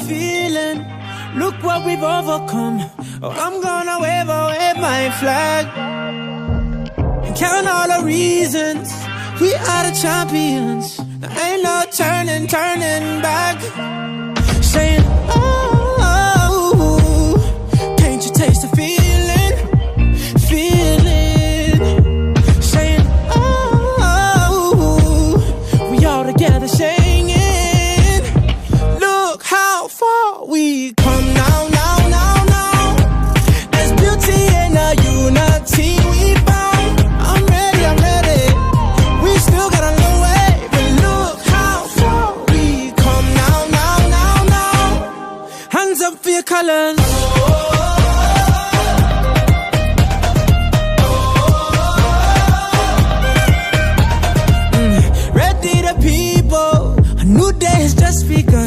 feeling. Look what we've overcome. Oh, I'm gonna wave my flag and count all the reasons we are the champions. There ain't no turning back. Saying, oh, can't you taste the feeling? Saying, oh, we all together singing. Look how far we come now. There's beauty in the unity we found. I'm ready. We still got a long way, but look how far we come now. Hands up for your colors. Ready the people, a new day has just begun.